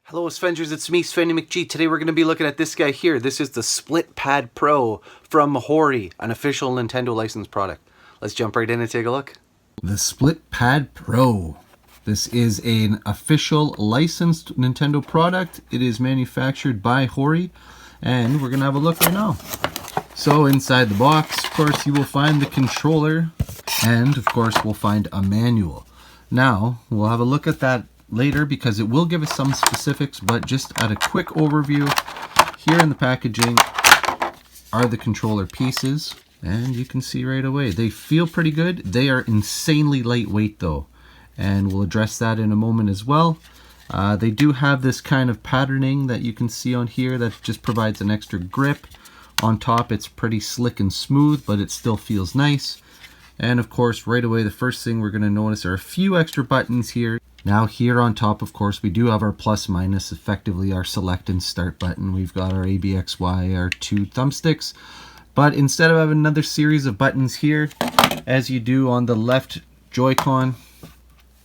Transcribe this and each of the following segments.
Hello A-Sven-gers, it's me, Svenny McG. Today we're going to be looking at this guy here. This is the Split Pad Pro from Hori, an official Nintendo licensed product. Let's jump right in and take a look. The Split Pad Pro. This is an official licensed Nintendo product. It is manufactured by Hori, and we're going to have a look right now. So inside the box, of course, you will find the controller, and of course, we'll find a manual. Now, we'll have a look at that later because it will give us some specifics, but just at a quick overview, here in the packaging are the controller pieces, and you can see right away they feel pretty good. They are insanely lightweight though, and we'll address that in a moment as well. They do have this kind of patterning that you can see on here that just provides an extra grip. On top it's pretty slick and smooth, but it still feels nice. And of course, right away, the first thing we're going to notice are a few extra buttons here. Now here on top, of course, we do have our plus minus, effectively our select and start button. We've got our ABXY, our two thumbsticks. But instead of having another series of buttons here, as you do on the left Joy-Con,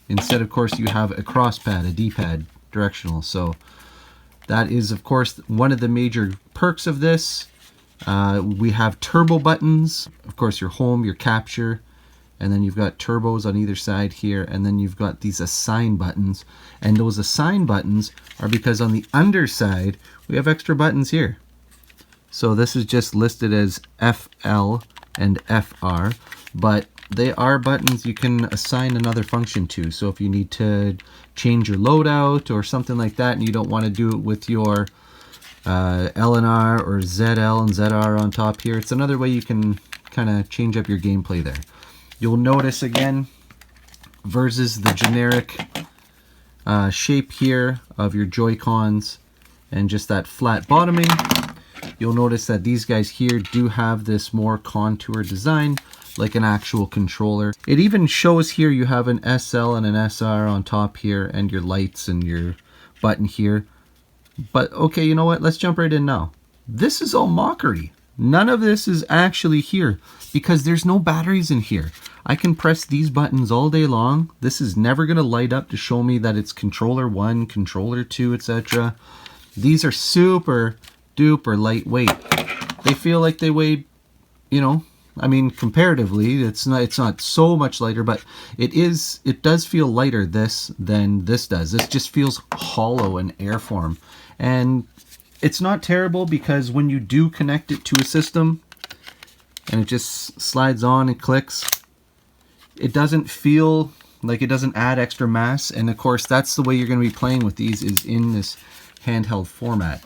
instead, of course, you have a cross pad, a D-pad, directional. So that is, of course, one of the major perks of this. We have turbo buttons, of course, your home, your capture, and then you've got turbos on either side here, and then you've got these assign buttons, and those assign buttons are because on the underside we have extra buttons here. So this is just listed as FL and FR, but they are buttons you can assign another function to. So if you need to change your loadout or something like that, and you don't want to do it with your L and R or ZL and ZR on top here, it's another way you can kind of change up your gameplay there. You'll notice again, versus the generic shape here of your Joy-Cons and just that flat bottoming, you'll notice that these guys here do have this more contour design like an actual controller. It even shows here you have an SL and an SR on top here, and your lights and your button here. But okay, you know what? Let's jump right in now. This is all mockery. None of this is actually here because there's no batteries in here. I can press these buttons all day long. This is never going to light up to show me that it's controller 1, controller 2, etc. These are super duper lightweight. They feel like they weigh, you know, I mean, comparatively, it's not so much lighter, but it does feel lighter this than this does. This just feels hollow and airform. And it's not terrible because when you do connect it to a system and it just slides on and clicks, it doesn't feel like it doesn't add extra mass. And of course, that's the way you're going to be playing with these, is in this handheld format.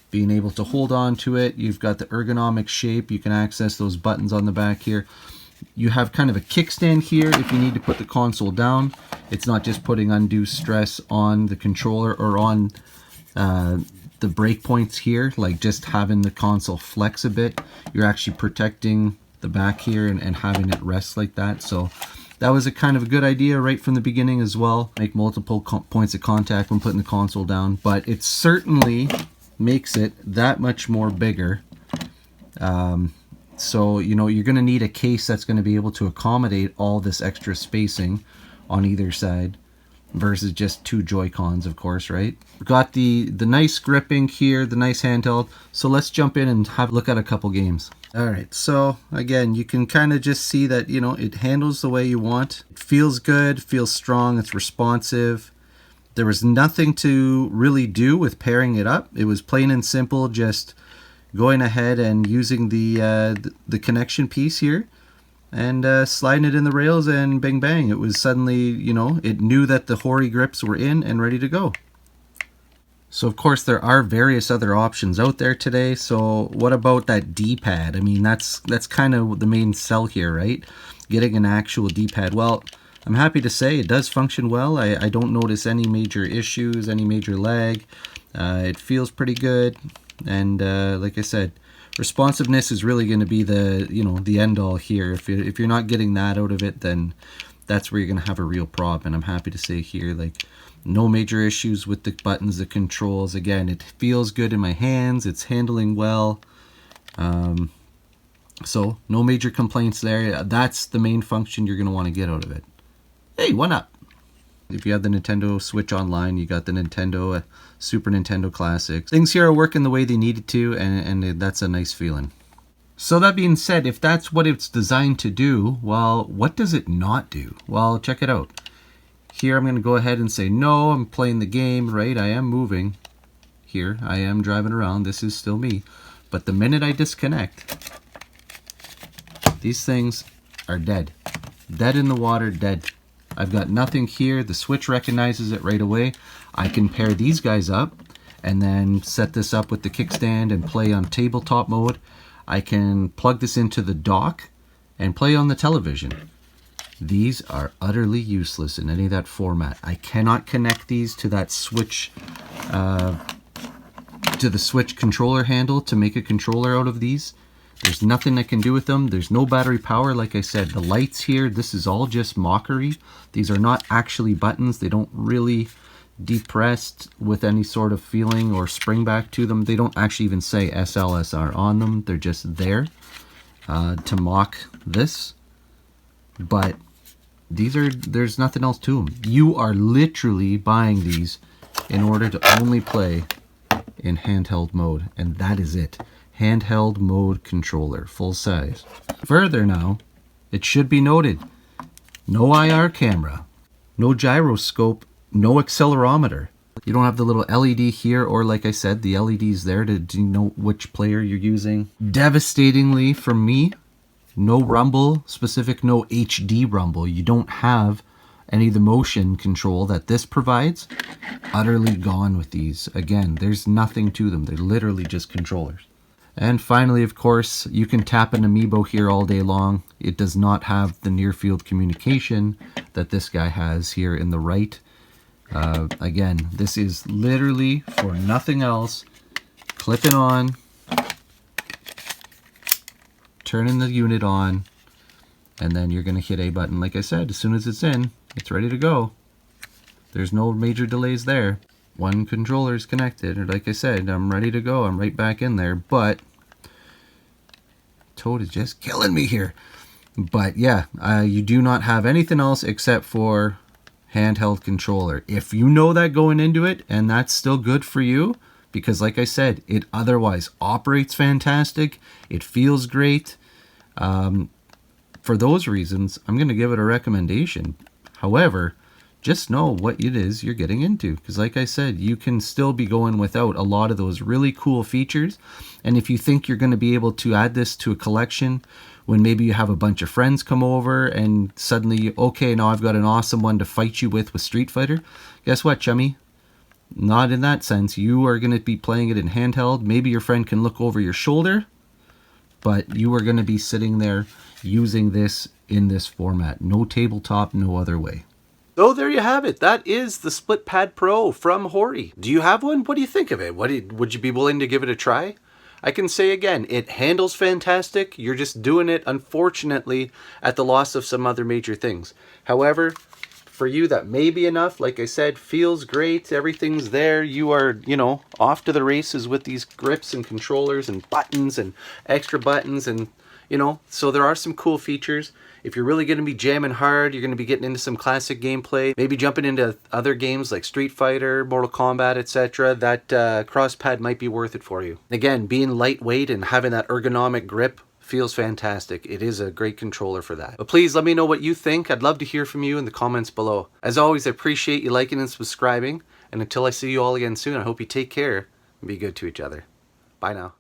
Being able to hold on to it, you've got the ergonomic shape, you can access those buttons on the back here. You have kind of a kickstand here if you need to put the console down. It's not just putting undue stress on the controller or on the breakpoints here, like just having the console flex a bit. You're actually protecting the back here and having it rest like that. So that was a kind of a good idea right from the beginning as well. Make multiple points of contact when putting the console down, but it certainly makes it that much more bigger. So, you know, you're going to need a case that's going to be able to accommodate all this extra spacing on either side versus just two Joy-Cons, of course, right? We've got the nice gripping here, the nice handheld. So let's jump in and have a look at a couple games. All right, so again, you can kind of just see that, you know, it handles the way you want. It feels good, feels strong, it's responsive. There was nothing to really do with pairing it up. It was plain and simple, just going ahead and using the connection piece here and sliding it in the rails, and bang bang, it was suddenly, you know, it knew that the Hori grips were in and ready to go. So of course there are various other options out there today. So what about that D-pad? I mean, that's kind of the main sell here, right? Getting an actual D-pad. Well, I'm happy to say it does function well. I don't notice any major issues, any major lag. It feels pretty good, and like I said, responsiveness is really going to be the end all here. If you're not getting that out of it, then that's where you're going to have a real problem. And I'm happy to say here, like, no major issues with the buttons, the controls. Again, it feels good in my hands. It's handling well. So no major complaints there. That's the main function you're going to want to get out of it. Hey, one up. If you have the Nintendo Switch Online, you got the Nintendo, Super Nintendo Classics. Things here are working the way they needed to, and that's a nice feeling. So that being said, if that's what it's designed to do, well, what does it not do? Well, check it out. Here I'm going to go ahead and say, no, I'm playing the game, right? I am moving. Here, I am driving around. This is still me. But the minute I disconnect, these things are dead. Dead in the water, dead. I've got nothing here. The Switch recognizes it right away. I can pair these guys up and then set this up with the kickstand and play on tabletop mode. I can plug this into the dock and play on the television. These are utterly useless in any of that format. I cannot connect these to that Switch, to the Switch controller handle to make a controller out of these. There's nothing I can do with them. There's no battery power. Like I said, the lights here, this is all just mockery. These are not actually buttons. They don't really depress with any sort of feeling or spring back to them. They don't actually even say SLSR on them. They're just there to mock this. But there's nothing else to them. You are literally buying these in order to only play in handheld mode, and that is it. Handheld mode controller, full size. Further now, it should be noted, no IR camera, no gyroscope, no accelerometer. You don't have the little LED here, or like I said, the LED's there to denote which player you're using. Devastatingly for me, no rumble, specific no HD rumble. You don't have any of the motion control that this provides. Utterly gone with these. Again, there's nothing to them. They're literally just controllers. And finally, of course, you can tap an Amiibo here all day long. It does not have the near field communication that this guy has here in the right. Again, this is literally for nothing else. Clipping on, turning the unit on, and then you're going to hit A button. Like I said, as soon as it's in, it's ready to go. There's no major delays there. One controller is connected, or like I said, I'm ready to go. I'm right back in there, but Toad is just killing me here. But yeah, you do not have anything else except for handheld controller. If you know that going into it, and that's still good for you, because like I said, it otherwise operates fantastic. It feels great. For those reasons, I'm going to give it a recommendation. However, just know what it is you're getting into, because like I said, you can still be going without a lot of those really cool features. And if you think you're going to be able to add this to a collection when maybe you have a bunch of friends come over and suddenly, okay, now I've got an awesome one to fight you with Street Fighter, guess what, chummy? Not in that sense. You are going to be playing it in handheld. Maybe your friend can look over your shoulder, but you are going to be sitting there using this in this format. No tabletop, no other way. So there you have it. That is the Split Pad Pro from Hori. Do you have one? What do you think of it? Would you be willing to give it a try? I can say again, it handles fantastic. You're just doing it, unfortunately, at the loss of some other major things. However, for you, that may be enough. Like I said, feels great. Everything's there. You are, off to the races with these grips and controllers and buttons and extra buttons and, so there are some cool features. If you're really going to be jamming hard, you're going to be getting into some classic gameplay, maybe jumping into other games like Street Fighter, Mortal Kombat, etc., that cross pad might be worth it for you. Again, being lightweight and having that ergonomic grip feels fantastic. It is a great controller for that. But please let me know what you think. I'd love to hear from you in the comments below. As always, I appreciate you liking and subscribing. And until I see you all again soon, I hope you take care and be good to each other. Bye now.